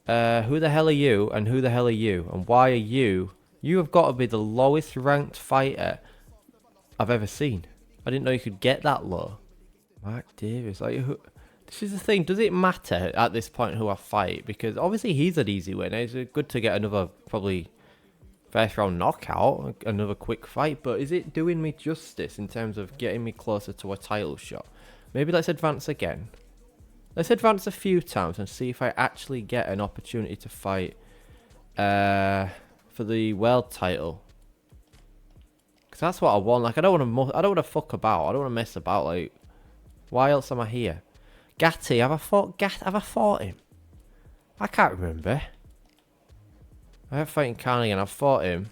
Who the hell are you? And who the hell are you? And why are you? You have got to be the lowest ranked fighter I've ever seen. I didn't know you could get that low. Mark Davis. Like, this is the thing. Does it matter at this point who I fight? Because obviously he's an easy win. It's good to get another probably first round knockout, another quick fight. But is it doing me justice in terms of getting me closer to a title shot? Maybe let's advance again. Let's advance a few times and see if I actually get an opportunity to fight for the world title. Because that's what I want. Like, I don't want to fuck about. I don't want to mess about. Like, why else am I here? Gatti, have I fought him? I can't remember. I have fighting Carnigan. I've fought him.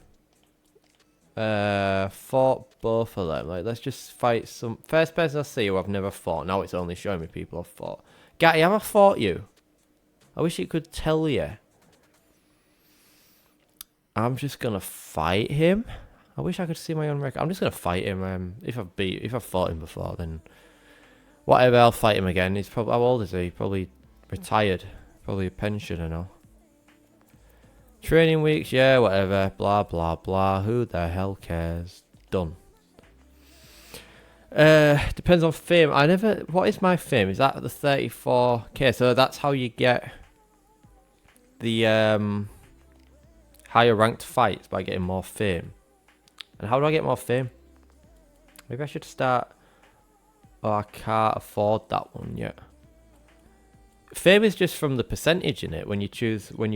Fought both of them. Like, let's just fight some first person I see who I've never fought. Now it's only showing me people I've fought. Gatti, have I fought you? I wish it could tell you. I'm just gonna fight him. I wish I could see my own record. I'm just gonna fight him. If I've fought him before, then whatever. I'll fight him again. He's probably, how old is he? Probably retired. Probably a pensioner now. Training weeks, yeah, whatever. Blah blah blah. Who the hell cares? Done. Depends on fame. What is my fame? Is that the 34k? So that's how you get the higher ranked fights, by getting more fame. And how do I get more fame? Maybe I should start. Oh, I can't afford that one yet. Fame is just from the percentage in it when you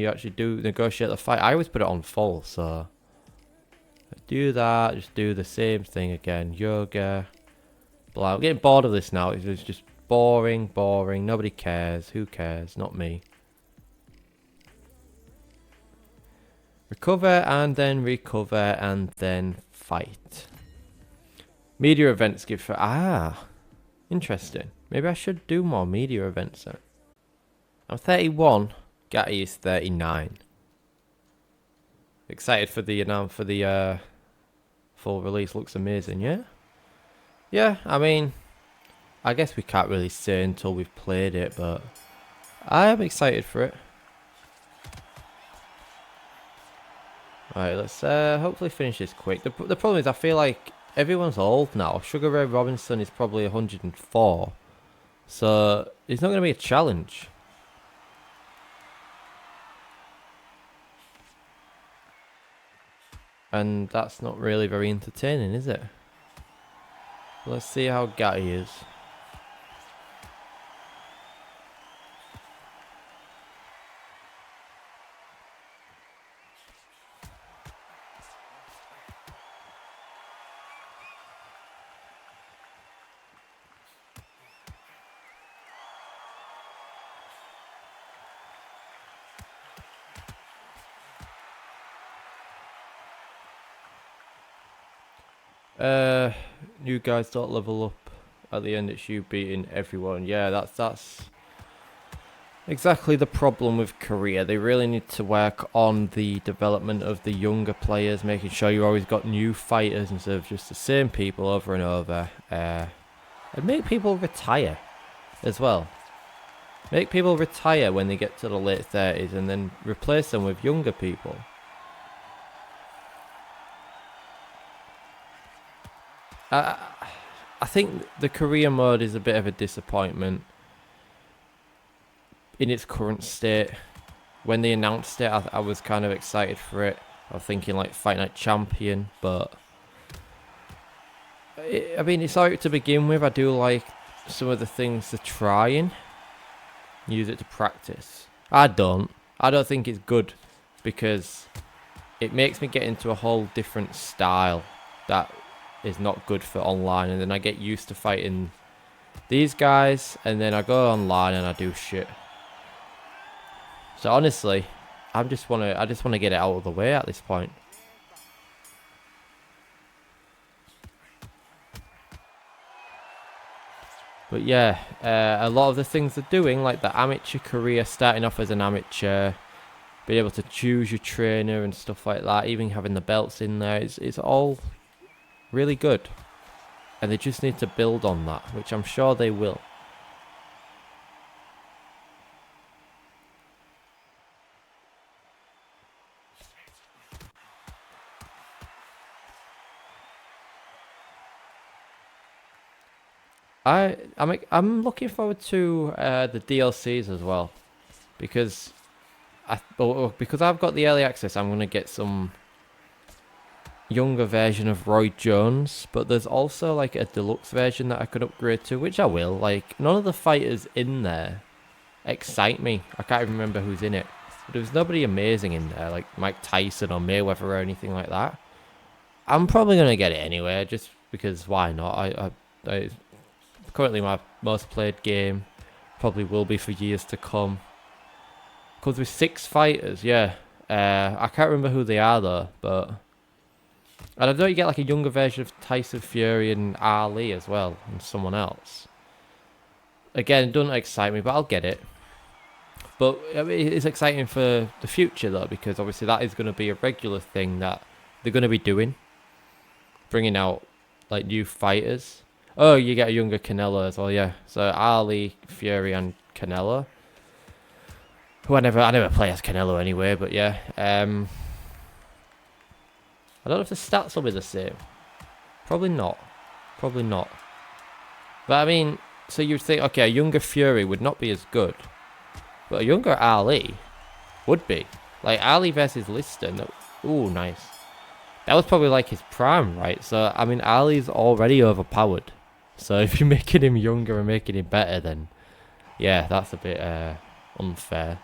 actually do negotiate the fight. I always put it on full, so do that. Just do the same thing again. Yoga. Blah. I'm getting bored of this now. It's just boring. Nobody cares. Who cares? Not me. Recover and then recover and then fight. Media events give for... interesting. Maybe I should do more media events then. I'm 31. Gatti is 39. Excited for the full release. Looks amazing, yeah? Yeah, I mean, I guess we can't really say until we've played it, but I am excited for it. Alright, let's hopefully finish this quick. The problem is I feel like everyone's old now. Sugar Ray Robinson is probably 104. So it's not going to be a challenge. And that's not really very entertaining, is it? Let's see how Gatti is. You guys don't level up at the end. It's you beating everyone. Yeah, that's exactly the problem with Korea. They really need to work on the development of the younger players, making sure you always got new fighters instead of just the same people over and over. And make people retire as well. Make people retire when they get to the late 30s and then replace them with younger people. I think the Korea mode is a bit of a disappointment in its current state. When they announced it, I was kind of excited for it. I was thinking like Fight Night Champion, but I mean, it's alright to begin with. I do like some of the things they're trying. Use it to practice. I don't think it's good because it makes me get into a whole different style that is not good for online, and then I get used to fighting these guys, and then I go online and I do shit. So honestly, I just want to get it out of the way at this point. But yeah, a lot of the things they're doing, like the amateur career, starting off as an amateur, being able to choose your trainer and stuff like that, even having the belts in there, it's all really good, and they just need to build on that, which I'm sure they will. I'm looking forward to the DLCs as well because because I've got the early access. I'm gonna get some younger version of Roy Jones, but there's also like a deluxe version that I could upgrade to, which I will. Like, none of the fighters in there excite me. I can't even remember who's in it. But there's nobody amazing in there, like Mike Tyson or Mayweather or anything like that. I'm probably gonna get it anyway, just because why not? It's currently my most played game. Probably will be for years to come. Comes with 6 fighters, yeah. I can't remember who they are though, but and I know you get like a younger version of Tyson Fury and Ali as well, and someone else. Again, it doesn't excite me, but I'll get it. But I mean, it's exciting for the future though, because obviously that is going to be a regular thing that they're going to be doing, bringing out like new fighters. Oh, you get a younger Canelo as well, yeah. So Ali, Fury, and Canelo. Who I never play as Canelo anyway, but yeah. I don't know if the stats will be the same. Probably not. Probably not. But I mean, so you'd think, okay, a younger Fury would not be as good. But a younger Ali would be. Like, Ali versus Liston. Ooh, nice. That was probably like his prime, right? So, I mean, Ali's already overpowered. So if you're making him younger and making him better, then yeah, that's a bit unfair.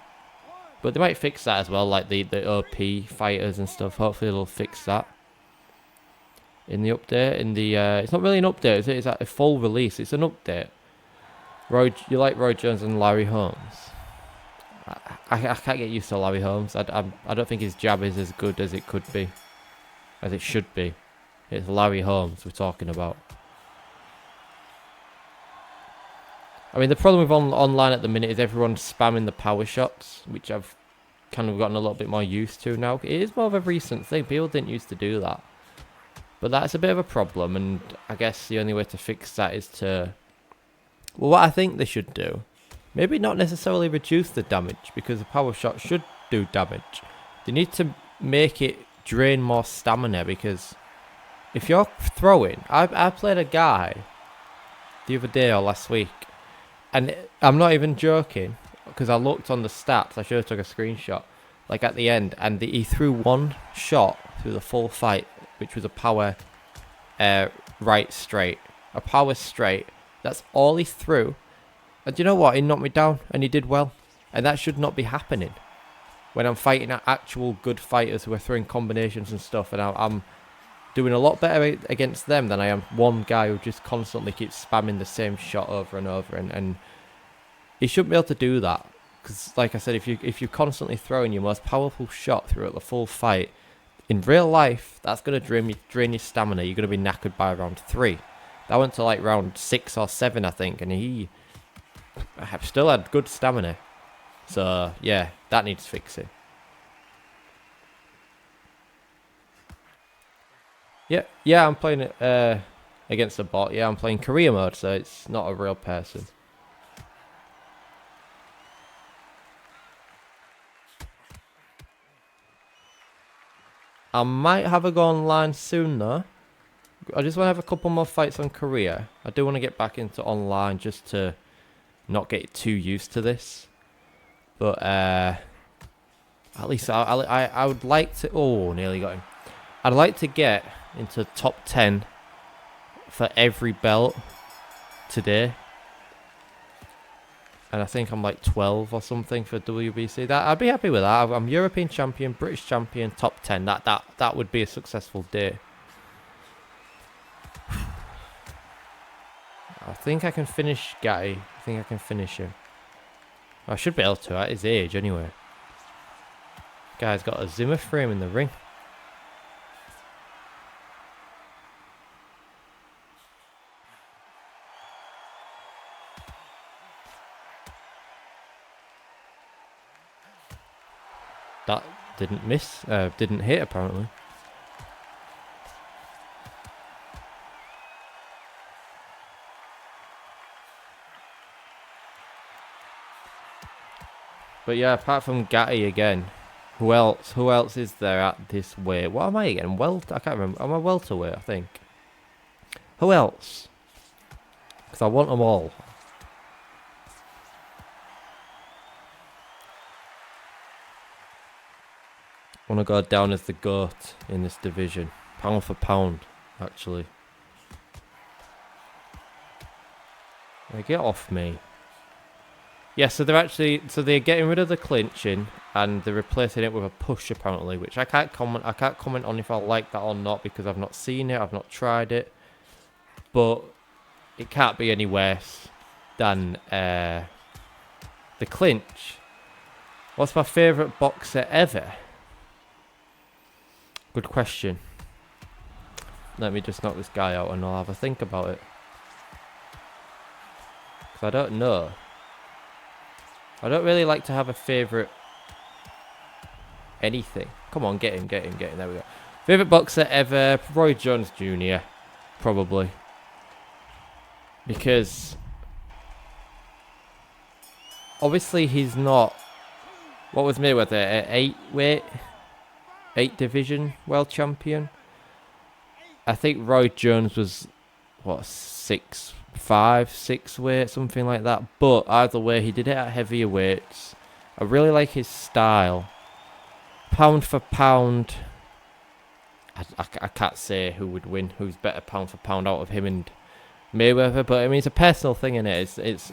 But they might fix that as well, like the OP fighters and stuff. Hopefully they'll fix that in the update. In the it's not really an update, is it? It's like a full release. It's an update. You like Roy Jones and Larry Holmes? I can't get used to Larry Holmes. I don't think his jab is as good as it could be, as it should be. It's Larry Holmes we're talking about. I mean, the problem with online at the minute is everyone's spamming the power shots, which I've kind of gotten a little bit more used to now. It is more of a recent thing. People didn't used to do that. But that's a bit of a problem, and I guess the only way to fix that is to... Well, what I think they should do, maybe not necessarily reduce the damage, because a power shot should do damage. They need to make it drain more stamina, because if you're throwing... I played a guy the other day or last week, and I'm not even joking, because I looked on the stats. I should have took a screenshot, like at the end, and he threw one shot through the full fight, which was a power right straight. A power straight. That's all he threw. And do you know what? He knocked me down, and he did well. And that should not be happening when I'm fighting actual good fighters who are throwing combinations and stuff, and I'm doing a lot better against them than I am one guy who just constantly keeps spamming the same shot over and over, and he shouldn't be able to do that, because like I said, if you're constantly throwing your most powerful shot throughout the full fight, in real life, that's going to drain your stamina. You're going to be knackered by round 3. That went to like round 6 or 7, I think, and he still had good stamina. So yeah, that needs fixing. Yeah, I'm playing it against a bot. Yeah, I'm playing career mode, so it's not a real person. I might have a go online soon though. I just want to have a couple more fights on career. I do want to get back into online just to not get too used to this. But at least I would like to... Oh, nearly got him. I'd like to get into top 10 for every belt today. And I think I'm like 12 or something for WBC. I'd be happy with that. I'm European champion, British champion, top 10. That would be a successful day. I think I can finish Gatty. I think I can finish him. I should be able to at his age anyway. Guy's got a Zimmer frame in the ring. That didn't miss, didn't hit apparently. But yeah, apart from Gatty again, who else is there at this weight? What am I again? I can't remember. I'm a welterweight, I think. Who else? Because I want them all. I want to go down as the GOAT in this division. Pound for pound, actually. Yeah, get off me. Yeah, so they're getting rid of the clinching and they're replacing it with a push apparently, which I can't comment on if I like that or not because I've not seen it, I've not tried it. But it can't be any worse than the clinch. What's my favourite boxer ever? Good question. Let me just knock this guy out and I'll have a think about it. Because I don't know. I don't really like to have a favourite anything. Come on, get him. There we go. Favourite boxer ever? Roy Jones Jr. Probably. Because obviously he's not... What was Mayweather? 8 division world champion? I think Roy Jones was, what, 6'5", 6 weight, something like that. But either way, he did it at heavier weights. I really like his style. Pound for pound, I can't say who would win, who's better pound for pound out of him and Mayweather. But I mean, it's a personal thing, innit? It's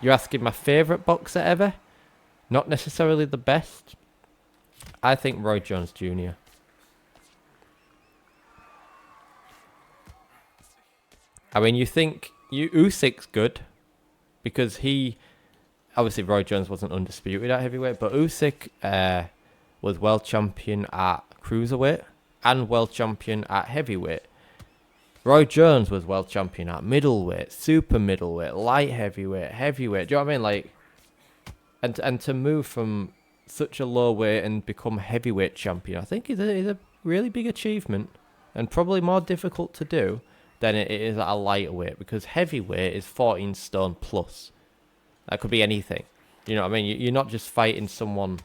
you're asking my favourite boxer ever, not necessarily the best. I think Roy Jones Jr. I mean, you think Usyk's good because he obviously Roy Jones wasn't undisputed at heavyweight, but Usyk was world champion at cruiserweight and world champion at heavyweight. Roy Jones was world champion at middleweight, super middleweight, light heavyweight, heavyweight. Do you know what I mean? Like, and to move from such a low weight and become heavyweight champion, I think is a really big achievement and probably more difficult to do than it is at a lighter weight, because heavyweight is 14 stone plus. That could be anything. You know what I mean? You're not just fighting someone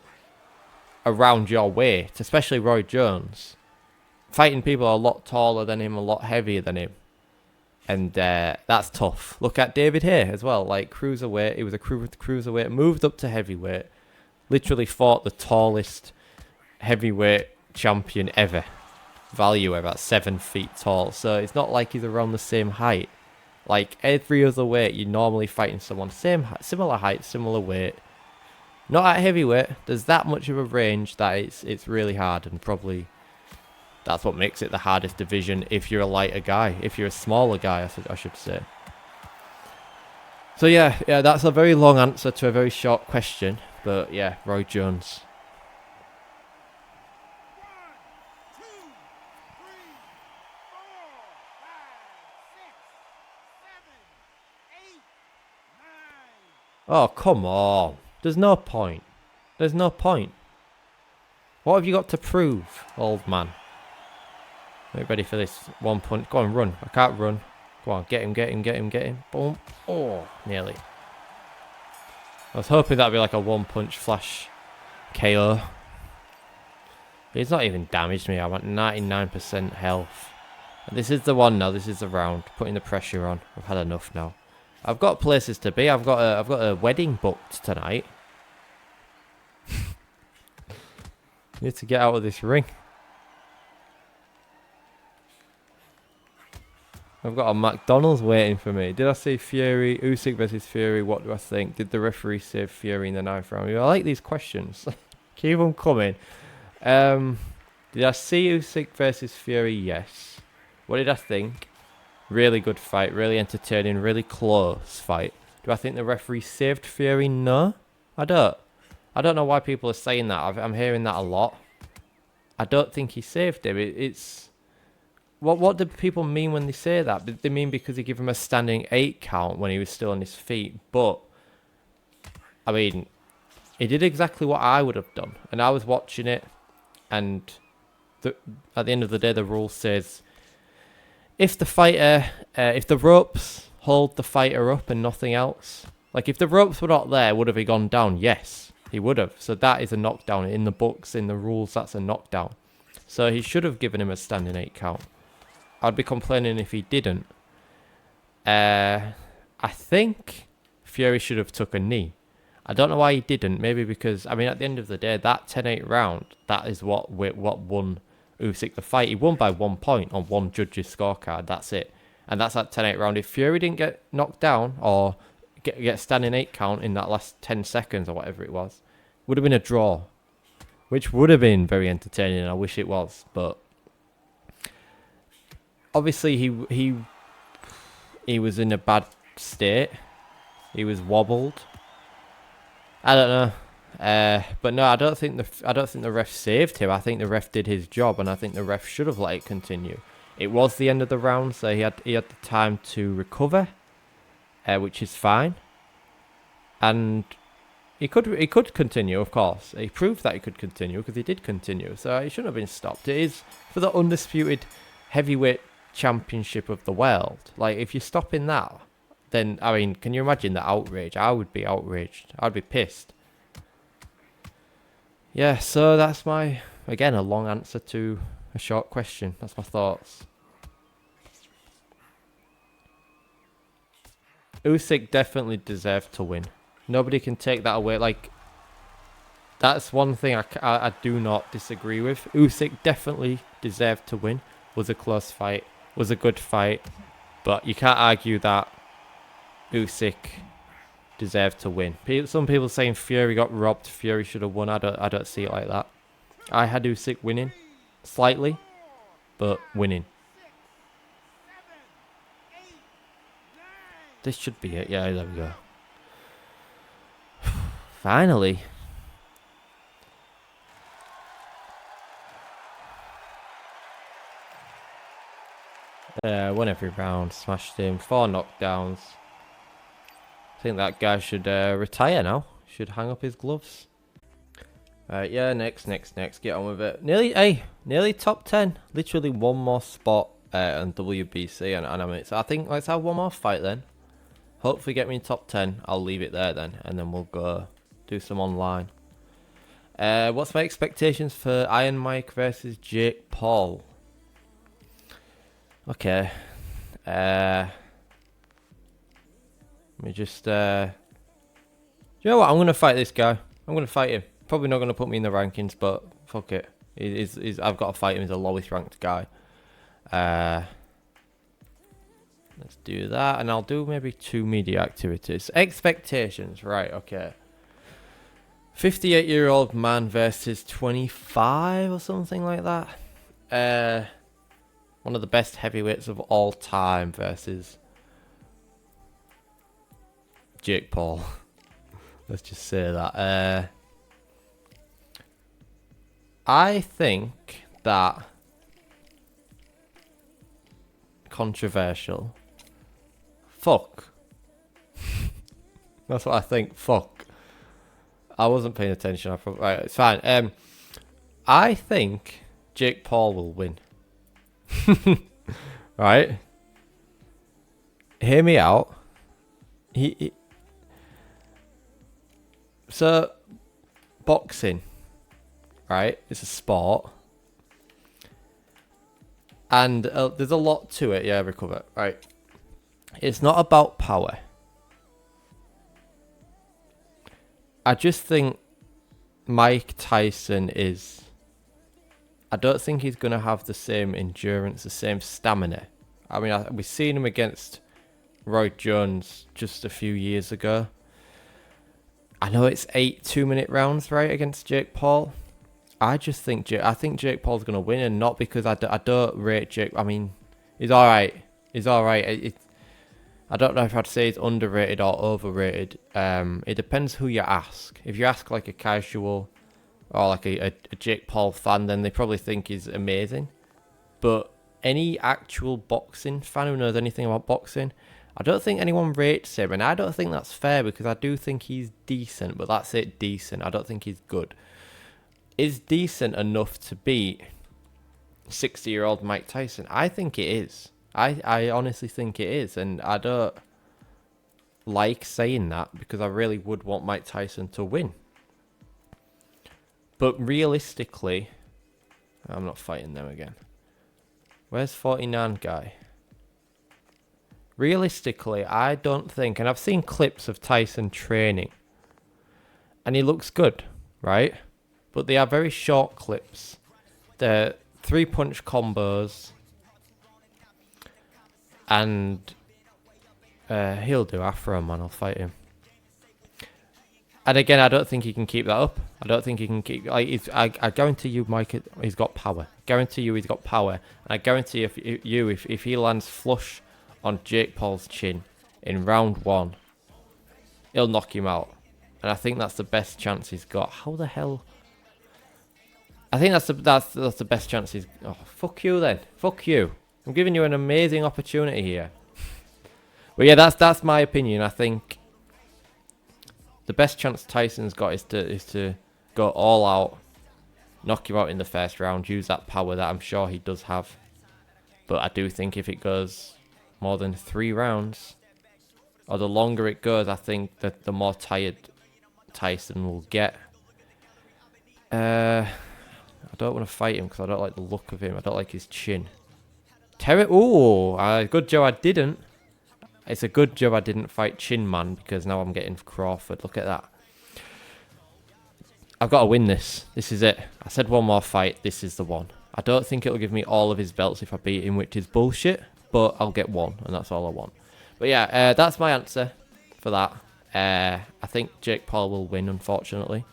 around your weight, especially Roy Jones. Fighting people a lot taller than him, a lot heavier than him. And that's tough. Look at David Haye as well. Like, cruiserweight. He was a cruiserweight, moved up to heavyweight. Literally fought the tallest heavyweight champion ever. Value about 7 feet tall, so it's not like he's around the same height. Like every other weight, you're normally fighting someone similar height, similar weight. Not at heavyweight. There's that much of a range that it's really hard, and probably that's what makes it the hardest division if you're a lighter guy, if you're a smaller guy, I should say. So yeah, that's a very long answer to a very short question, but yeah, Roy Jones. Oh, come on. There's no point. There's no point. What have you got to prove, old man? Are you ready for this 1 punch? Go on, run. I can't run. Go on, get him. Boom. Oh, nearly. I was hoping that'd be like a 1 punch flash KO. He's not even damaged me. I'm at 99% health. And this is the one now. This is the round. Putting the pressure on. I've had enough now. I've got places to be. I've got a wedding booked tonight. Need to get out of this ring. I've got a McDonald's waiting for me. Did I say Fury? Usyk versus Fury. What do I think? Did the referee save Fury in the 9th round? I like these questions. Keep them coming. Did I see Usyk versus Fury? Yes. What did I think? Really good fight, really entertaining, really close fight. Do I think the referee saved Fury? No, I don't. I don't know why people are saying that. I'm hearing that a lot. I don't think he saved him. It's what do people mean when they say that? They mean because he gave him a standing 8 count when he was still on his feet. But I mean, he did exactly what I would have done, and I was watching it. And at the end of the day, the rule says, if the ropes hold the fighter up and nothing else, like if the ropes were not there, would have he gone down? Yes, he would have. So that is a knockdown. In the books, in the rules, that's a knockdown. So he should have given him a standing 8 count. I'd be complaining if he didn't. I think Fury should have took a knee. I don't know why he didn't. Maybe because, I mean, at the end of the day, that 10-8 round, that is what won Usyk the fight. He won by 1 point on one judge's scorecard. That's it. And that's that 10-8 round. If Fury didn't get knocked down or get standing 8 count in that last 10 seconds or whatever it was, would have been a draw, which would have been very entertaining. I wish it was, but obviously he was in a bad state. He was wobbled. I don't know, but no, I don't think the ref saved him. I think the ref did his job, and I think the ref should have let it continue. It was the end of the round, so he had the time to recover, which is fine, and he could continue. Of course, he proved that he could continue because he did continue. So he shouldn't have been stopped. It is for the undisputed heavyweight championship of the world. Like, if you're stopping that, then, I mean, can you imagine the outrage? I would be outraged. I'd be pissed. Yeah, so that's my, again, a long answer to a short question. That's my thoughts. Usyk definitely deserved to win. Nobody can take that away. Like, that's one thing I do not disagree with. Usyk definitely deserved to win. Was a close fight. Was a good fight. But you can't argue that Usyk deserved to win. Some people saying Fury got robbed. Fury should have won. I don't see it like that. I had Usyk winning slightly, but winning. This should be it. Yeah, there we go. Finally. Won every round. Smashed him. 4 knockdowns. I think that guy should retire now. Should hang up his gloves. Yeah, next. Get on with it. Nearly top 10. Literally one more spot on WBC, and I'm it. So I think let's have one more fight then. Hopefully get me in top 10. I'll leave it there then, and then we'll go do some online. What's my expectations for Iron Mike versus Jake Paul? Okay. Let me just, you know what? I'm going to fight this guy. I'm going to fight him. Probably not going to put me in the rankings, but fuck it. I've got to fight him. He's the lowest ranked guy. Let's do that. And I'll do maybe 2 media activities. Expectations. Right, okay. 58-year-old man versus 25 or something like that. One of the best heavyweights of all time versus Jake Paul. Let's just say that. I think that controversial. Fuck. That's what I think. Fuck. I wasn't paying attention. Right, it's fine. I think Jake Paul will win. Right? Hear me out. So, boxing, right? It's a sport. And there's a lot to it. Yeah, recover. Right. It's not about power. I just think Mike Tyson is... I don't think he's going to have the same endurance, the same stamina. I mean, we've seen him against Roy Jones just a few years ago. I know it's 8 2-minute rounds, right, against Jake Paul. I think Jake Paul's going to win, and not because I don't rate Jake. I mean, he's all right. He's all right. I don't know if I'd say he's underrated or overrated. It depends who you ask. If you ask like a casual or like a Jake Paul fan, then they probably think he's amazing. But any actual boxing fan who knows anything about boxing, I don't think anyone rates him, and I don't think that's fair because I do think he's decent, but that's it, decent. I don't think he's good. Is decent enough to beat 60-year-old Mike Tyson? I think it is. I honestly think it is, and I don't like saying that because I really would want Mike Tyson to win. But realistically, I'm not fighting them again. Where's 49 guy? Realistically, I don't think, and I've seen clips of Tyson training, and he looks good, right? But they are very short clips. They're 3-punch combos, and he'll do Afro, man. I'll fight him. And again, I don't think he can keep that up. I don't think he can keep. Like, I guarantee you, Mike, he's got power. Guarantee you, he's got power. And I guarantee if he lands flush on Jake Paul's chin in round 1, he'll knock him out. And I think that's the best chance he's got. How the hell? I think that's the best chance he's. Oh, fuck you then. Fuck you. I'm giving you an amazing opportunity here. But yeah, that's my opinion. I think the best chance Tyson's got is to go all out, knock you out in the first round, use that power that I'm sure he does have. But I do think if it goes more than 3 rounds, or the longer it goes, I think that the more tired Tyson will get. I don't want to fight him because I don't like the look of him. I don't like his chin. Ooh, good job I didn't. It's a good job I didn't fight Chin Man, because now I'm getting Crawford. Look at that. I've got to win this. This is it. I said one more fight. This is the one. I don't think it'll give me all of his belts if I beat him, which is bullshit. But I'll get one, and that's all I want. But yeah, that's my answer for that. I think Jake Paul will win, unfortunately.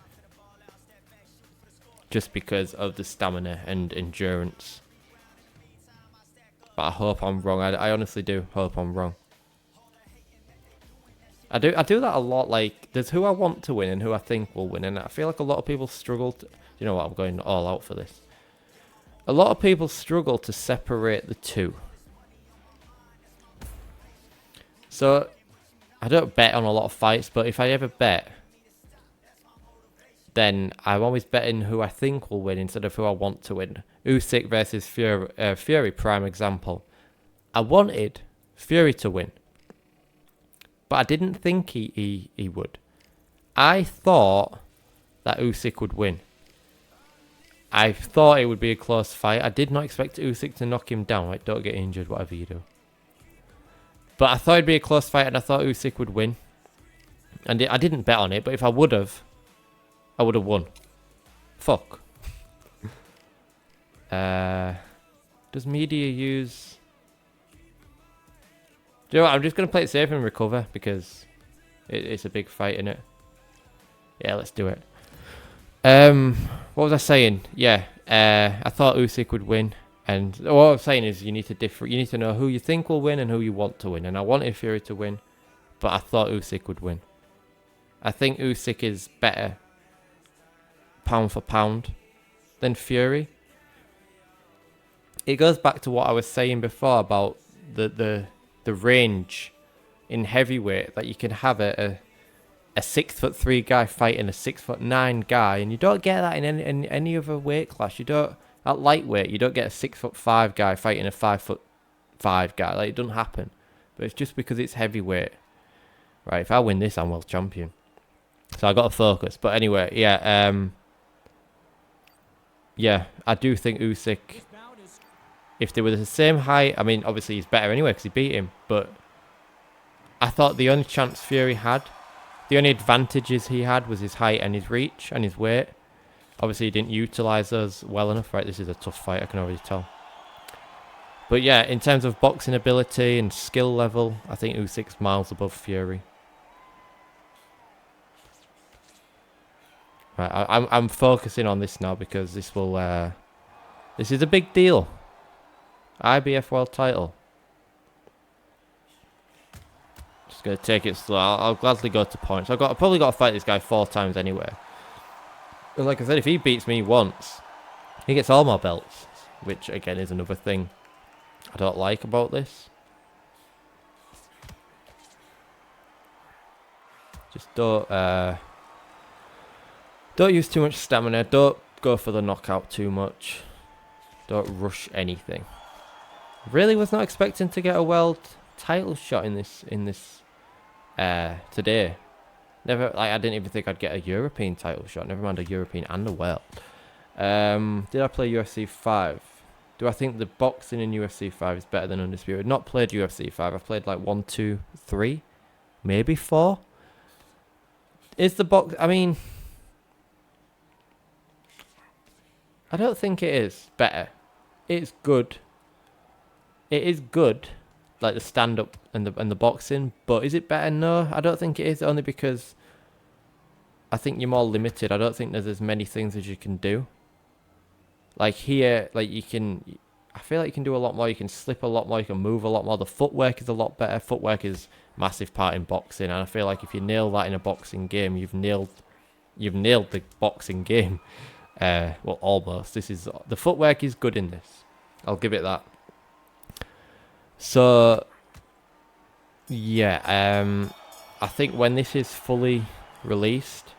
Just because of the stamina and endurance. But I hope I'm wrong. I honestly do hope I'm wrong. I do that a lot. Like, there's who I want to win and who I think will win, and I feel like a lot of people struggle to, you know what, I'm going all out for this. A lot of people struggle to separate the two. So I don't bet on a lot of fights, but if I ever bet, then I'm always betting who I think will win instead of who I want to win. Usyk versus Fury, prime example. I wanted Fury to win, but I didn't think he would. I thought that Usyk would win. I thought it would be a close fight. I did not expect Usyk to knock him down. Like, don't get injured, whatever you do. But I thought it'd be a close fight, and I thought Usyk would win. And I didn't bet on it, but if I would have, I would have won. Fuck. Does media use... Do you know what? I'm just going to play it safe and recover, because it's a big fight, innit? Yeah, let's do it. What was I saying? Yeah, I thought Usyk would win. And what I'm saying is you need to know who you think will win and who you want to win. And I wanted Fury to win, but I thought Usyk would win. I think Usyk is better pound for pound than Fury. It goes back to what I was saying before about the range in heavyweight, that you can have a 6'3" guy fighting a 6'9" guy, and you don't get that in any other weight class. You don't, at lightweight, you don't get a 6'5" guy fighting a 5'5" guy. Like, it doesn't happen. But it's just because it's heavyweight. Right, if I win this, I'm world champion. So I got to focus. But anyway, yeah, yeah, I do think Usyk, if they were the same height, I mean, obviously he's better anyway because he beat him. But I thought the only chance Fury had, the only advantages he had, was his height and his reach and his weight. Obviously, he didn't utilise those well enough. Right, this is a tough fight, I can already tell. But yeah, in terms of boxing ability and skill level, I think Usyk's miles above Fury. Right, I'm focusing on this now because this will this is a big deal. IBF world title. Just gonna take it slow. I'll gladly go to points. I've probably got to fight this guy 4 times anyway. And like I said, if he beats me once, he gets all my belts, which again is another thing I don't like about this. Just don't use too much stamina. Don't go for the knockout too much. Don't rush anything. Really was not expecting to get a world title shot in this today. Never, like, I didn't even think I'd get a European title shot. Never mind a European and a world. Did I play UFC 5? Do I think the boxing in UFC 5 is better than Undisputed? Not played UFC 5. I've played like 1, 2, 3, maybe 4. Is the box... I mean... I don't think it is better. It's good. It is good, like the stand-up and the boxing. But is it better? No, I don't think it is. Only because I think you're more limited. I don't think there's as many things as you can do. Like here, like you can... I feel like you can do a lot more. You can slip a lot more. You can move a lot more. The footwork is a lot better. Footwork is a massive part in boxing. And I feel like if you nail that in a boxing game, you've nailed the boxing game. Well, almost. The footwork is good in this. I'll give it that. So, yeah, I think when this is fully released,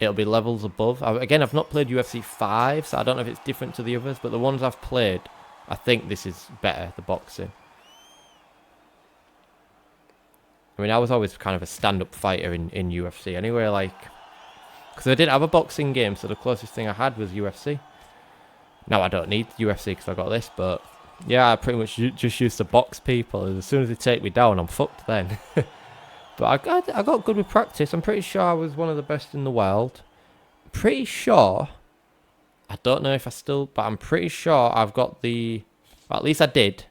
it'll be levels above. Again, I've not played UFC 5, so I don't know if it's different to the others, but the ones I've played, I think this is better, the boxing. I mean, I was always kind of a stand-up fighter in UFC anyway, like... Because I didn't have a boxing game, so the closest thing I had was UFC. Now I don't need UFC because I got this, but... Yeah, I pretty much just used to box people. As soon as they take me down, I'm fucked then. But I got good with practice. I'm pretty sure I was one of the best in the world. Pretty sure... I don't know if I still... But I'm pretty sure I've got the... Well, at least I did.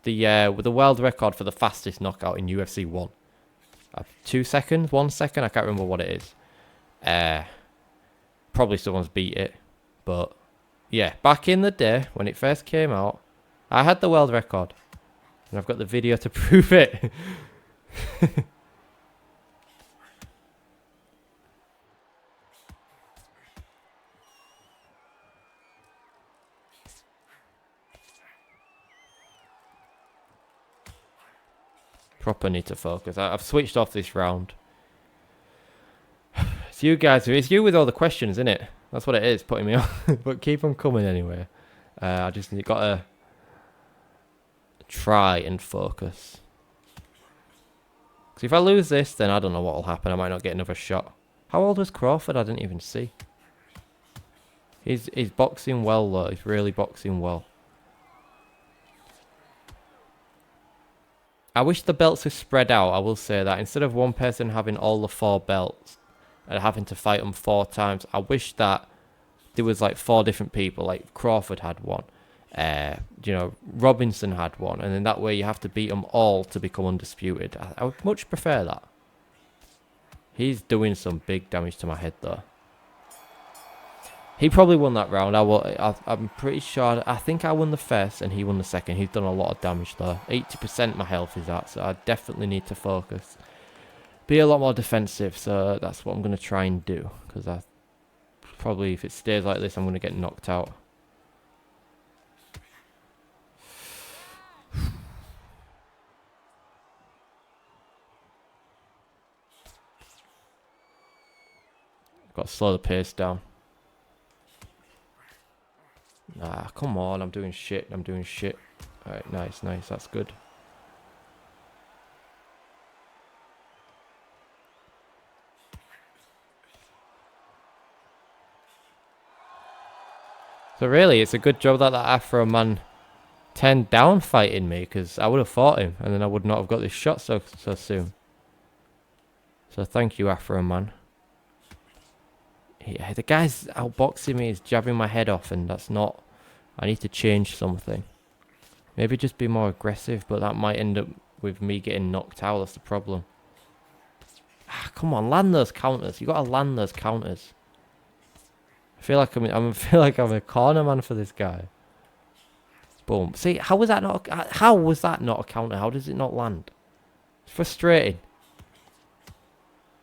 With the world record for the fastest knockout in UFC 1. 2 seconds? 1 second? I can't remember what it is. Probably someone's beat it. But... Yeah, back in the day, when it first came out... I had the world record. And I've got the video to prove it. Proper need to focus. I've switched off this round. It's you guys. It's you with all the questions, isn't it? That's what it is, putting me on. But keep them coming anyway. I just got to... try and focus. Because if I lose this, then I don't know what will happen. I might not get another shot. How old was Crawford? I didn't even see. He's boxing well, though. He's really boxing well. I wish the belts were spread out, I will say that. Instead of one person having all the 4 belts and having to fight them 4 times, I wish that there was like 4 different people. Like Crawford had one. You know, Robinson had one, and then that way you have to beat them all to become undisputed. I would much prefer that. He's doing some big damage to my head though. He probably won that round. I'm pretty sure. I think I won the first and he won the second. He's done a lot of damage though. 80% my health is at, so I definitely need to focus. Be a lot more defensive, so that's what I'm going to try and do. Because I probably, if it stays like this, I'm going to get knocked out. Got to slow the pace down. Ah, come on. I'm doing shit. Alright, nice. That's good. So really, it's a good job that Afro man turned down fighting me, because I would have fought him, and then I would not have got this shot so soon. So thank you, Afro man. Yeah, the guy's outboxing me, he's jabbing my head off, and that's not... I need to change something. Maybe just be more aggressive, but that might end up with me getting knocked out, that's the problem. Ah, come on, land those counters. You gotta land those counters. I feel like I'm a corner man for this guy. Boom. See, how was that not a counter? How does it not land? It's frustrating.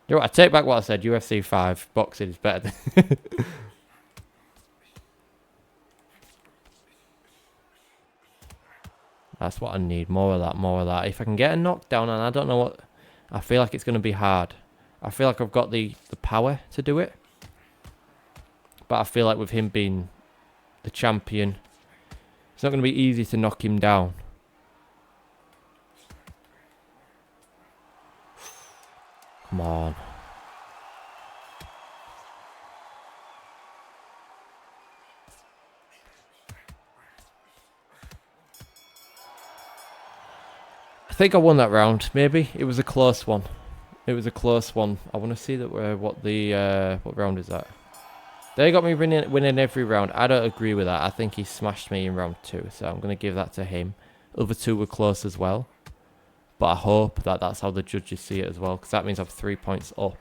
You know what, I take back what I said. UFC 5 boxing is better than... That's what I need. More of that. If I can get a knockdown, and I don't know what... I feel like it's going to be hard. I feel like I've got the power to do it. But I feel like with him being the champion, it's not going to be easy to knock him down. Come on. I think I won that round. Maybe it was a close one. It was a close one. I want to see that what round is that? They got me winning every round. I don't agree with that. I think he smashed me in round 2, so I'm going to give that to him. Other 2 were close as well. But I hope that that's how the judges see it as well, because that means I'm 3 points up.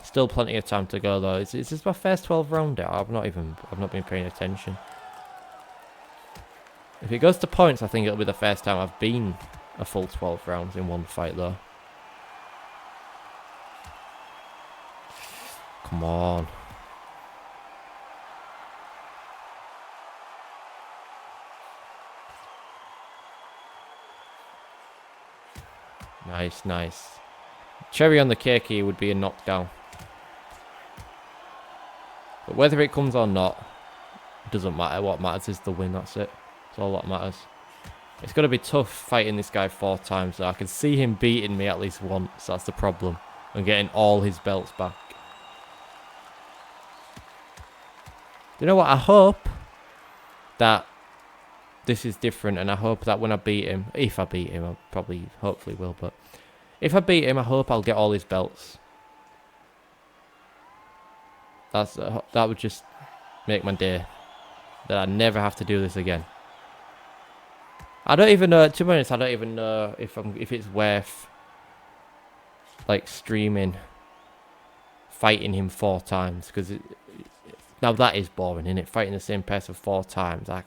Still plenty of time to go though. Is this my first 12 round? I've not been paying attention. If it goes to points, I think it'll be the first time I've been a full 12 rounds in one fight though. Come on. Nice, nice. Cherry on the cake here would be a knockdown. But whether it comes or not, it doesn't matter. What matters is the win, that's it. That's all that matters. It's going to be tough fighting this guy 4 times. So I can see him beating me at least once. That's the problem. And getting all his belts back. You know what? I hope that this is different. And I hope that when I beat him, if I beat him, hopefully will. But if I beat him, I hope I'll get all his belts. That would just make my day. That I never have to do this again. I don't even know. To be honest, I don't even know if it's worth like streaming fighting him 4 times, because now that is boring, isn't it? Fighting the same person 4 times. I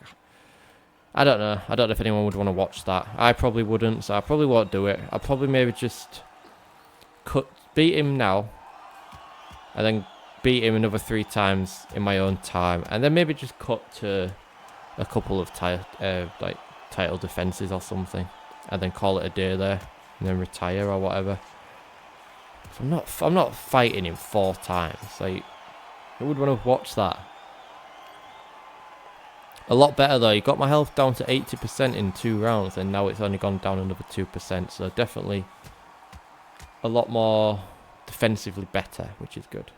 don't know. I don't know if anyone would want to watch that. I probably wouldn't, so I probably won't do it. I'll probably maybe just beat him now, and then beat him another 3 times in my own time, and then maybe just cut to a couple of title defenses or something, and then call it a day there, and then retire or whatever. I'm not fighting him 4 times. Like, who would want to watch that? A lot better though. He got my health down to 80% in 2 rounds, and now it's only gone down another 2%. So definitely a lot more defensively better, which is good.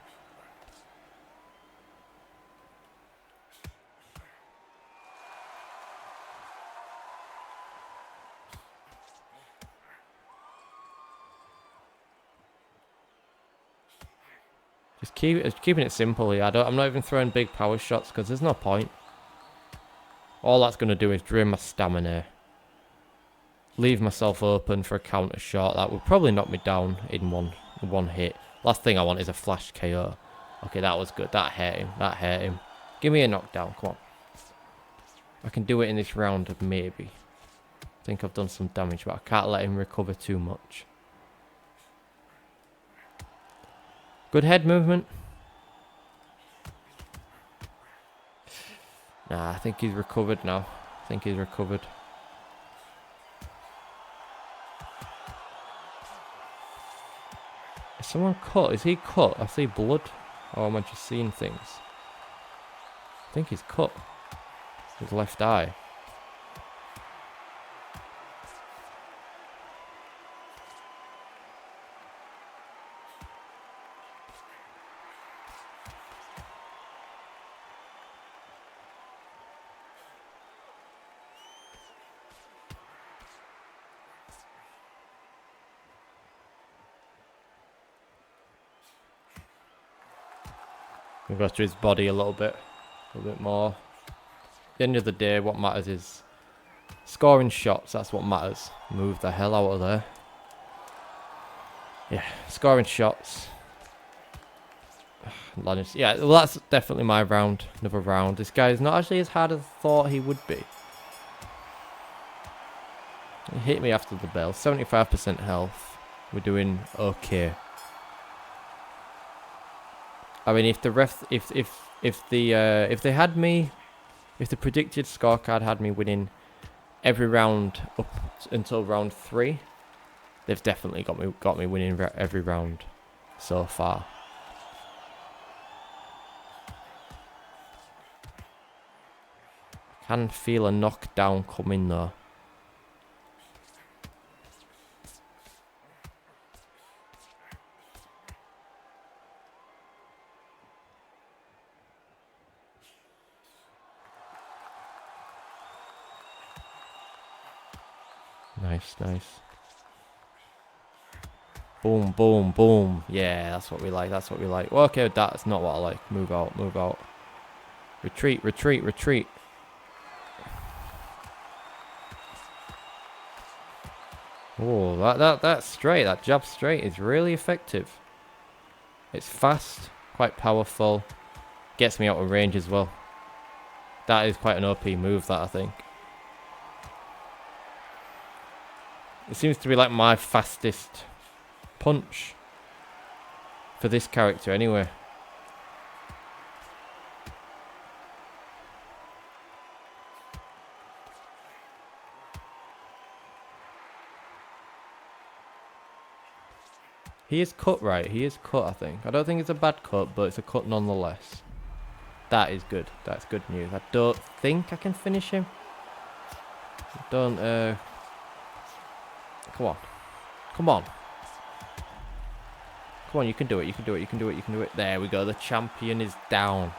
Just keeping it simple here. I'm not even throwing big power shots because there's no point. All that's going to do is drain my stamina. Leave myself open for a counter shot. That would probably knock me down in one hit. Last thing I want is a flash KO. Okay, that was good. That hurt him. That hurt him. Give me a knockdown. Come on. I can do it in this round, maybe. I think I've done some damage, but I can't let him recover too much. Good head movement. Nah, I think he's recovered now. I think he's recovered. Is someone cut? Is he cut? I see blood. Or am I just seeing things? I think he's cut. His left eye. We'll go to his body a little bit more. At the end of the day, what matters is scoring shots. That's what matters. Move the hell out of there. Yeah, scoring shots. Yeah, well, that's definitely my round. Another round. This guy is not actually as hard as I thought he would be. He hit me after the bell. 75% health. We're doing okay. I mean, if the predicted scorecard had me winning every round up until round 3, they've definitely got me winning every round so far. Can feel a knockdown coming though. Nice, nice. Boom, boom, boom. Yeah, that's what we like. That's what we like. Well, okay, that's not what I like. Move out, move out. Retreat, retreat, retreat. Oh, that straight, that jab straight is really effective. It's fast, quite powerful. Gets me out of range as well. That is quite an OP move, that, I think. It seems to be like my fastest punch for this character anyway. He is cut right. He is cut, I think. I don't think it's a bad cut, but it's a cut nonetheless. That is good. That's good news. I don't think I can finish him. Don't, come on. Come on. Come on, you can do it. You can do it. You can do it. You can do it. There we go. The champion is down.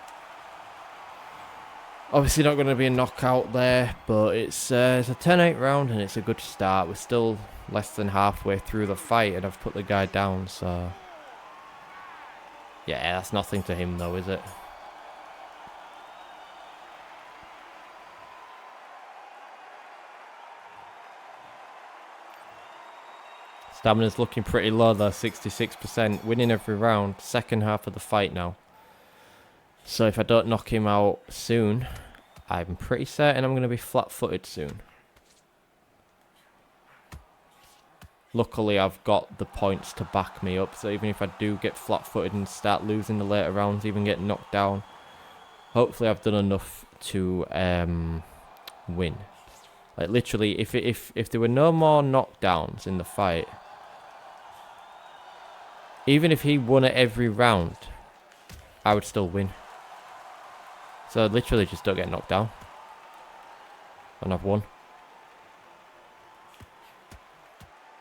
Obviously not going to be a knockout there, but it's a 10-8 round and it's a good start. We're still less than halfway through the fight and I've put the guy down, so... Yeah, that's nothing to him though, is it? Stamina's looking pretty low though, 66%. Winning every round, second half of the fight now. So if I don't knock him out soon, I'm pretty certain I'm going to be flat-footed soon. Luckily, I've got the points to back me up, so even if I do get flat-footed and start losing the later rounds, even get knocked down, hopefully I've done enough to win. Like literally, if there were no more knockdowns in the fight, even if he won at every round, I would still win. So literally just don't get knocked down. And I've won.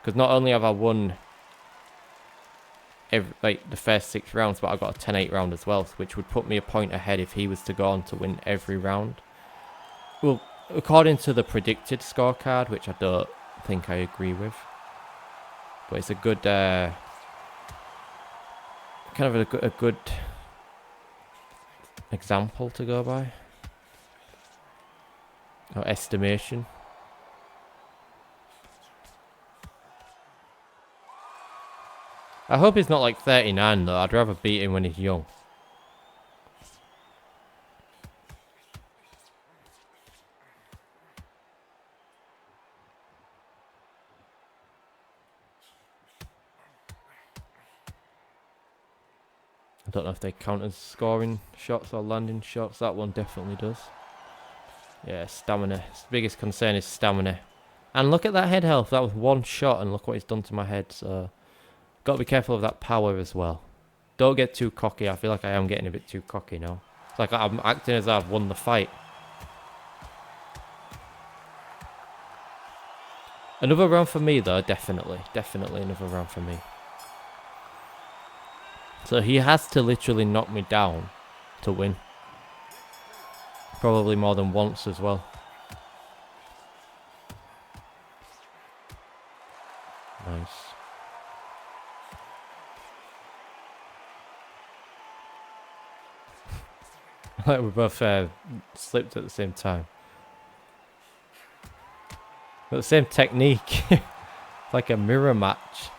Because not only have I won the first 6 rounds, but I got a 10-8 round as well, which would put me a point ahead if he was to go on to win every round. Well, according to the predicted scorecard, which I don't think I agree with. But it's a good, kind of a good example to go by, or estimation. I hope he's not like 39 though. I'd rather beat him when he's young. I don't know if they count as scoring shots or landing shots. That one definitely does. Yeah, stamina. His biggest concern is stamina. And look at that head health. That was one shot and look what he's done to my head. So, got to be careful of that power as well. Don't get too cocky. I feel like I am getting a bit too cocky now. It's like I'm acting as I've won the fight. Another round for me though, definitely. Definitely another round for me. So he has to literally knock me down to win. Probably more than once as well. Nice. Like we both slipped at the same time. Got the same technique. Like a mirror match.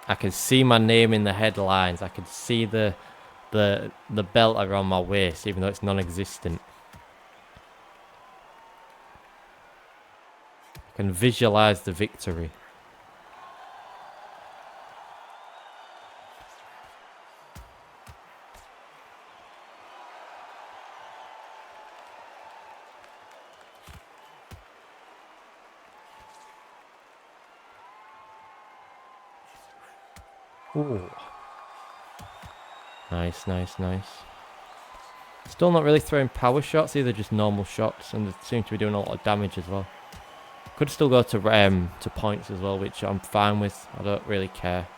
I can see my name in the headlines. I can see the belt around my waist, even though it's non-existent. I can visualize the victory. Ooh. Nice, nice, nice. Still not really throwing power shots, either just normal shots, and they seem to be doing a lot of damage as well. Could still go to points as well, which I'm fine with. I don't really care.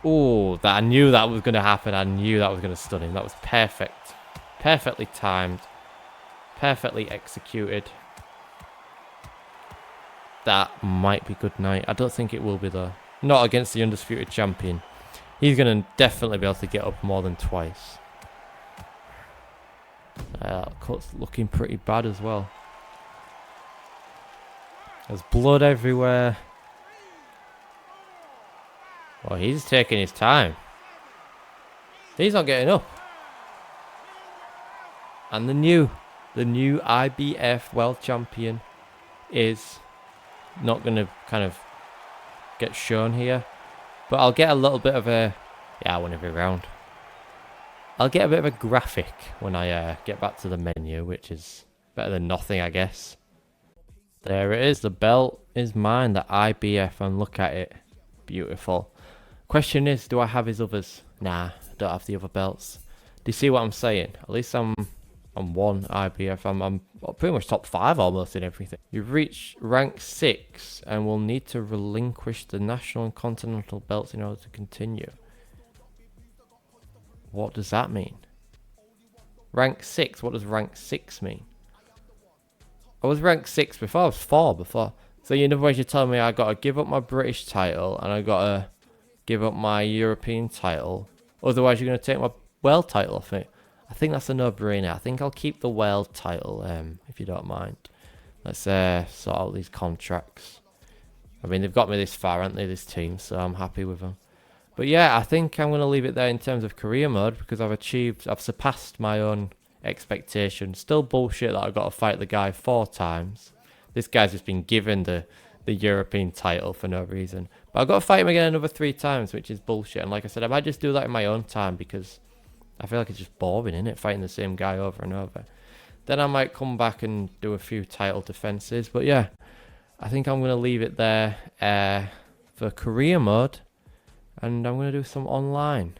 Oh, that I knew that was going to happen. I knew that was going to stun him. That was perfect. Perfectly timed. Perfectly executed. That might be good night. I don't think it will be though. Not against the undisputed champion. He's going to definitely be able to get up more than twice. Cut's looking pretty bad as well. There's blood everywhere. Well, he's taking his time. He's not getting up. And the new IBF World Champion is not going to kind of get shown here. But I'll get a little bit of a... Yeah, I won every round. I'll get a bit of a graphic when I get back to the menu, which is better than nothing, I guess. There it is. The belt is mine, the IBF, and look at it. Beautiful. Question is, do I have his others? Nah, I don't have the other belts. Do you see what I'm saying? At least I'm one IBF. I'm pretty much top 5 almost in everything. You've reached rank 6 and will need to relinquish the national and continental belts in order to continue. What does that mean? Rank 6? What does rank 6 mean? I was rank 6 before. I was 4 before. So in other words, you're telling me I got to give up my British title and I got to give up my European title. Otherwise, you're going to take my world title off me. I think that's a no-brainer. I think I'll keep the world title, if you don't mind. Let's sort out these contracts. I mean, they've got me this far, haven't they, this team, so I'm happy with them. But yeah, I think I'm going to leave it there in terms of career mode because I've surpassed my own expectations. Still bullshit that I've got to fight the guy 4 times. This guy's just been given the European title for no reason. But I've got to fight him again another 3 times, which is bullshit. And like I said, I might just do that in my own time because I feel like it's just boring, innit? Fighting the same guy over and over. Then I might come back and do a few title defenses. But yeah, I think I'm going to leave it there for career mode. And I'm going to do some online.